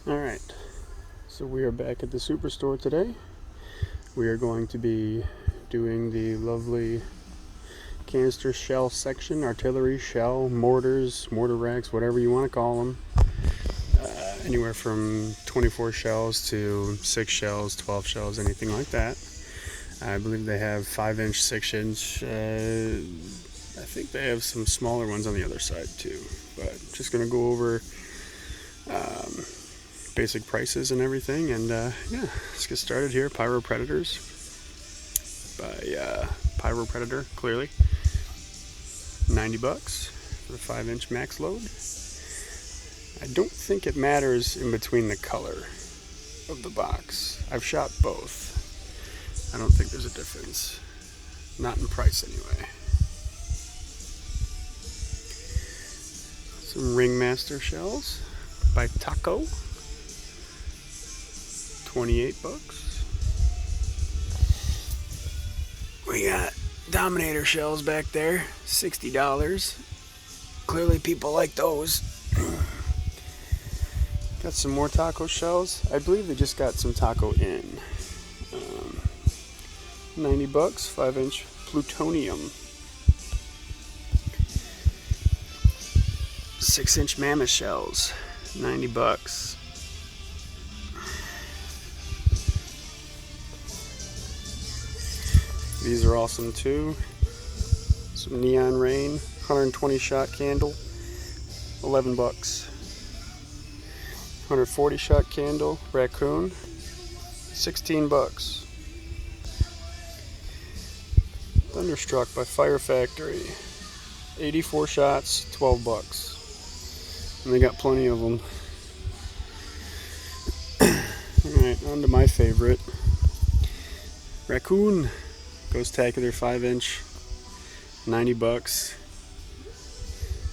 Alright, so we are back at the Superstore today. We are going to be doing the lovely canister shell section, artillery shell, mortars, mortar racks, whatever you want to call them. Anywhere from 24 shells to 6 shells, 12 shells, anything like that. I believe they have 5-inch, 6-inch. I think they have some smaller ones on the other side too. But just going to go over basic prices and everything, and yeah, let's get started here. Pyro Predators by Pyro Predator, clearly. $90 for the 5-inch max load. I don't think it matters in between the color of the box. I've shot both. I don't think there's a difference. Not in price anyway. Some Ringmaster shells by Taco. $28. We got Dominator shells back there, $60. Clearly people like those. Got some more Taco shells. I believe they just got some Taco in. $90, 5-inch plutonium. 6-inch mammoth shells, $90. These are awesome too. Some Neon Rain, 120 shot candle, $11. 140 shot candle, Raccoon, $16. Thunderstruck by Fire Factory, 84 shots, $12. And they got plenty of them. Alright, on to my favorite. Raccoon Ghost-tacular 5-inch, $90.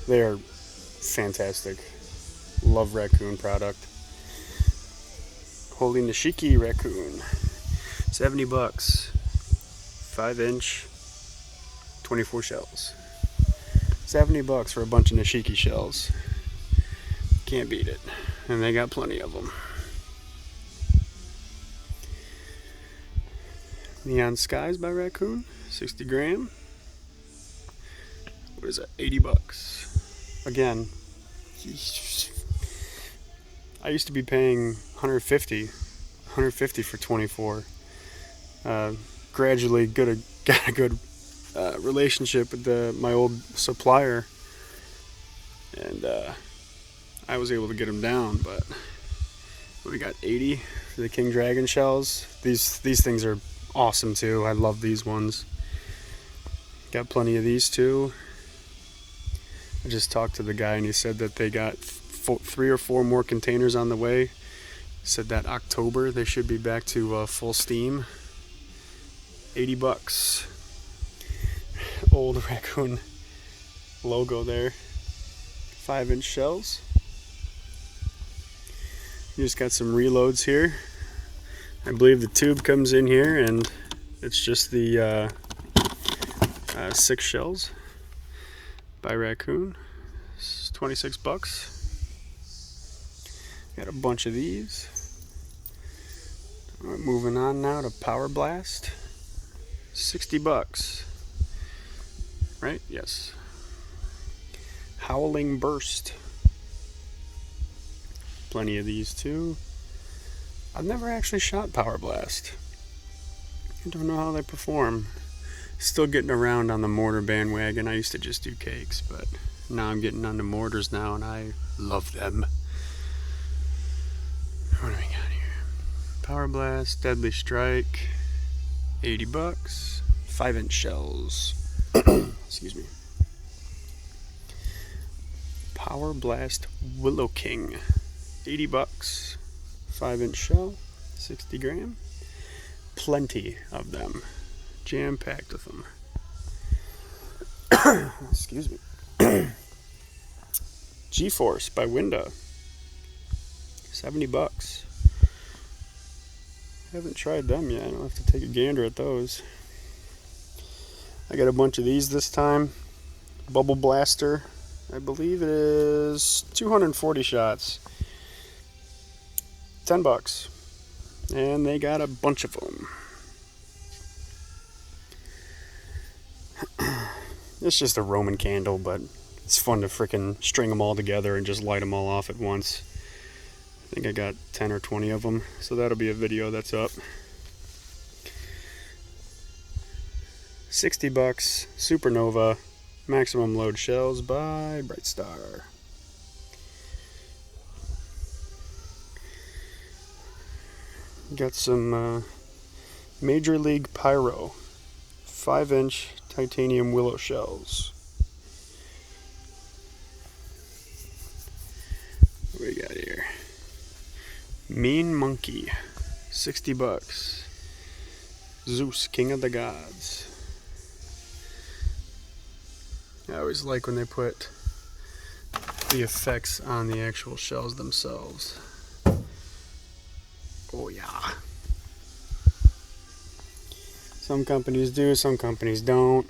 They are fantastic. Love Raccoon product. Holy Nishiki Raccoon, $70. 5-inch, 24 shells. $70 for a bunch of Nishiki shells. Can't beat it. And they got plenty of them. Neon Skies by Raccoon, 60 gram. What is that? $80. Again, I used to be paying $150 for 24. Gradually got a good relationship with my old supplier, and I was able to get them down. But we got 80 for the King Dragon shells. These things are awesome too. I love these ones. Got plenty of these too. I just talked to the guy and he said that they got 3 or 4 more containers on the way. He said that October they should be back to full steam. $80. Old Raccoon logo there. 5-inch shells. You just got some reloads here. I believe the tube comes in here and it's just the 6 shells by Raccoon. It's $26. Got a bunch of these. Right, moving on now to Power Blast. $60. Right? Yes. Howling Burst. Plenty of these too. I've never actually shot Power Blast. I don't know how they perform. Still getting around on the mortar bandwagon. I used to just do cakes, but now I'm getting onto mortars now, and I love them. What do we got here? Power Blast, Deadly Strike, $80. 5-inch shells. Excuse me. Power Blast Willow King, $80. 5-inch shell, 60 gram. Plenty of them. Jam-packed with them. Excuse me. G-Force by Winda, $70. Haven't tried them yet. I'll have to take a gander at those. I got a bunch of these this time. Bubble Blaster. I believe it is 240 shots. $10. And they got a bunch of them. It's just a Roman candle, but it's fun to frickin' string them all together and just light them all off at once. I think I got 10 or 20 of them, so that'll be a video that's up. $60, Supernova, maximum load shells by Brightstar. Got some Major League Pyro, 5-inch titanium willow shells. What do we got here? Mean Monkey, $60. Zeus, King of the Gods. I always like when they put the effects on the actual shells themselves. Oh yeah. Some companies do, some companies don't.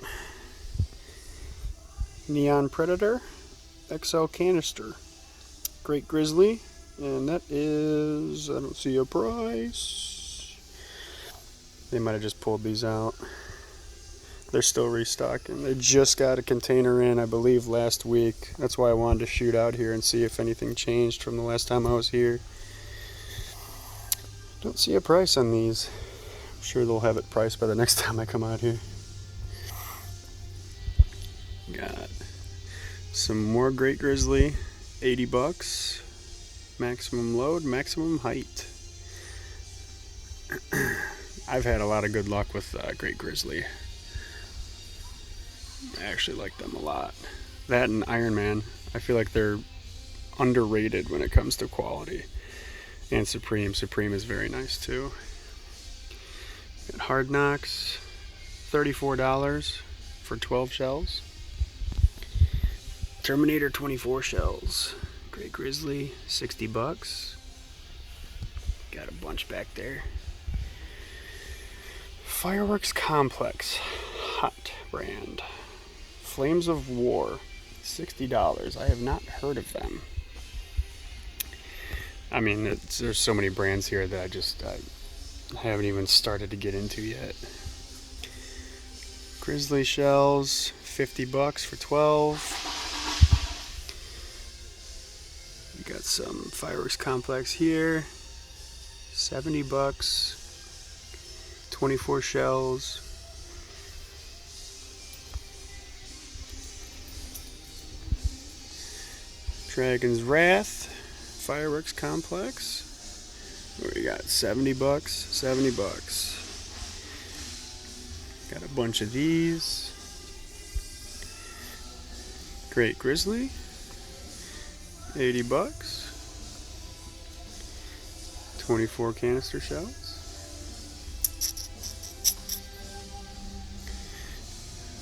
Neon Predator, XL canister. Great Grizzly, and that is, I don't see a price. They might have just pulled these out. They're still restocking. They just got a container in, I believe, last week. That's why I wanted to shoot out here and see if anything changed from the last time I was here. Don't see a price on these. I'm sure they'll have it priced by the next time I come out here. Got some more Great Grizzly, $80. Maximum load, maximum height. I've had a lot of good luck with Great Grizzly. I actually like them a lot. That and Iron Man, I feel like they're underrated when it comes to quality. And Supreme. Supreme is very nice too. Got Hard Knocks, $34 for 12 shells. Terminator 24 shells. Great Grizzly, $60. Got a bunch back there. Fireworks Complex, hot brand. Flames of War, $60. I have not heard of them. I mean, there's so many brands here that I haven't even started to get into yet. Grizzly shells, $50 for 12. We got some Fireworks Complex here, $70. 24 shells. Dragon's Wrath, Fireworks Complex. What we got? $70, $70. Got a bunch of these. Great Grizzly, $80. 24 canister shells.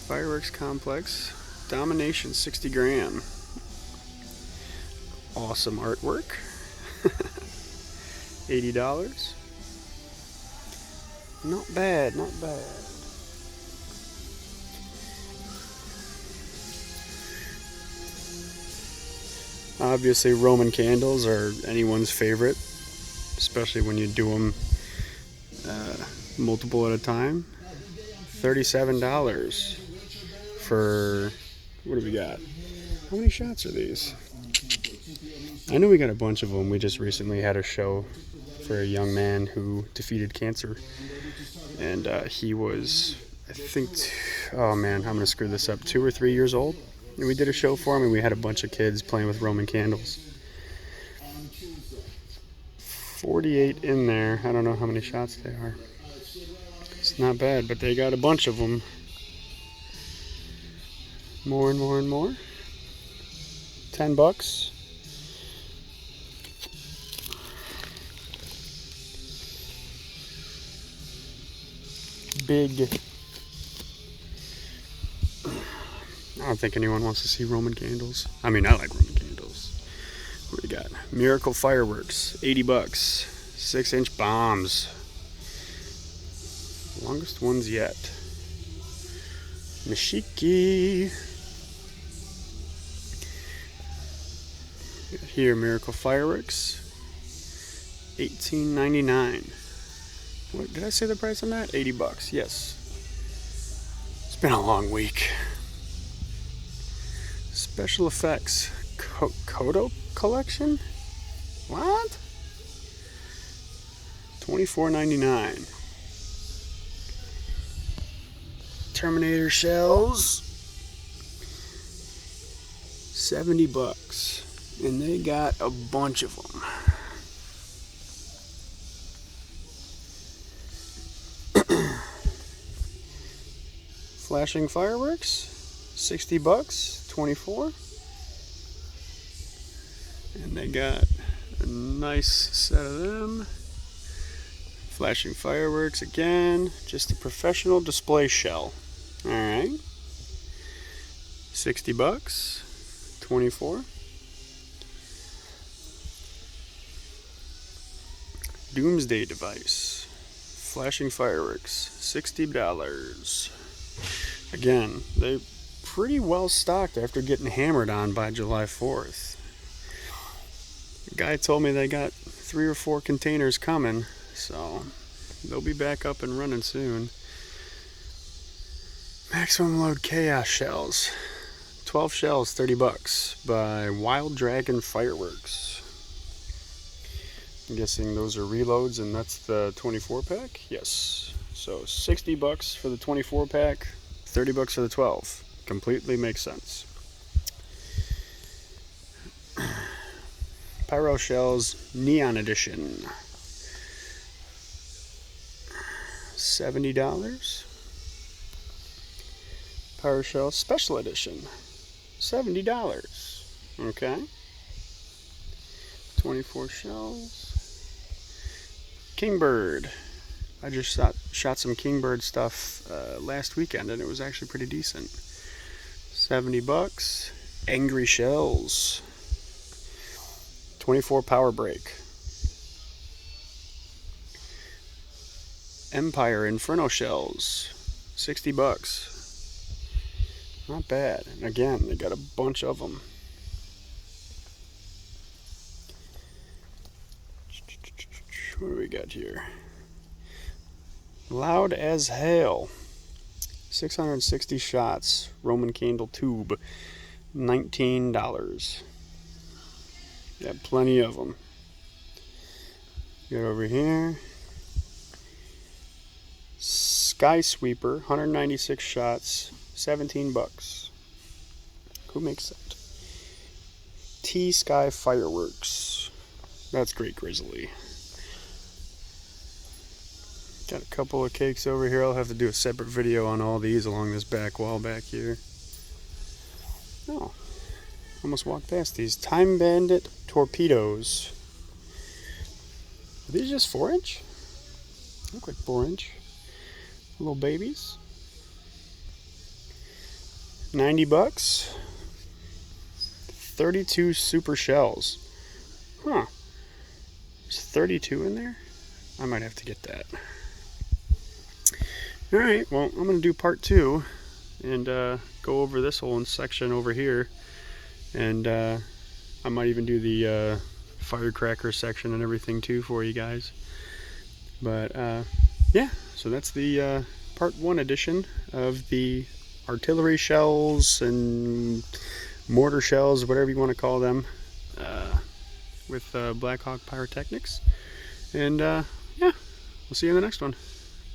Fireworks Complex, Domination, 60 gram. Awesome artwork. $80. Not bad, not bad. Obviously, Roman candles are anyone's favorite, especially when you do them multiple at a time. $37 for, what do we got? How many shots are these? I know we got a bunch of them. We just recently had a show for a young man who defeated cancer. And he was, I think, oh man, I'm going to screw this up, 2 or 3 years old. And we did a show for him, and we had a bunch of kids playing with Roman candles. 48 in there. I don't know how many shots they are. It's not bad, but they got a bunch of them. More and more and more. $10. Big. I don't think anyone wants to see Roman candles. I mean, I like Roman candles. What do we got? Miracle Fireworks, $80. 6-inch bombs. Longest ones yet. Nishiki. Here, Miracle Fireworks. $18.99. What did I say the price on that? $80. Yes. It's been a long week. Special effects Kodo collection. What? $24.99. Terminator shells. $70. And they got a bunch of them. Flashing fireworks, $60, 24. And they got a nice set of them. Flashing fireworks again, just a professional display shell. Alright. $60, 24. Doomsday device. Flashing fireworks, $60. Again, they pretty well stocked after getting hammered on by July 4th. The guy told me they got 3 or 4 containers coming, so they'll be back up and running soon. Maximum load chaos shells. 12 shells, $30 by Wild Dragon Fireworks. I'm guessing those are reloads and that's the 24 pack? Yes. So $60 for the 24 pack, $30 for the 12. Completely makes sense. Pyro Shells Neon Edition. $70. Pyro Shell Special Edition. $70. Okay. 24 shells. Kingbird. I just shot some Kingbird stuff last weekend and it was actually pretty decent. $70. Angry Shells. 24 Power Break. Empire Inferno Shells. $60. Not bad. And again, they got a bunch of them. What do we got here? Loud as Hail. 660 shots. Roman candle tube. $19. Got plenty of them. Get over here. Sky Sweeper. 196 shots. $17. Who makes that? T-Sky Fireworks. That's great, Grizzly. Got a couple of cakes over here. I'll have to do a separate video on all these along this back wall back here. Oh, almost walked past these. Time Bandit Torpedoes. Are these just 4-inch? Look like 4-inch. Little babies. $90. 32 super shells. Huh. There's 32 in there? I might have to get that. Alright, well, I'm going to do part 2 and go over this whole section over here. And I might even do the firecracker section and everything too for you guys. But yeah, so that's the part 1 edition of the artillery shells and mortar shells, whatever you want to call them, with Blackhawk Pyrotechnics. And yeah, we'll see you in the next one.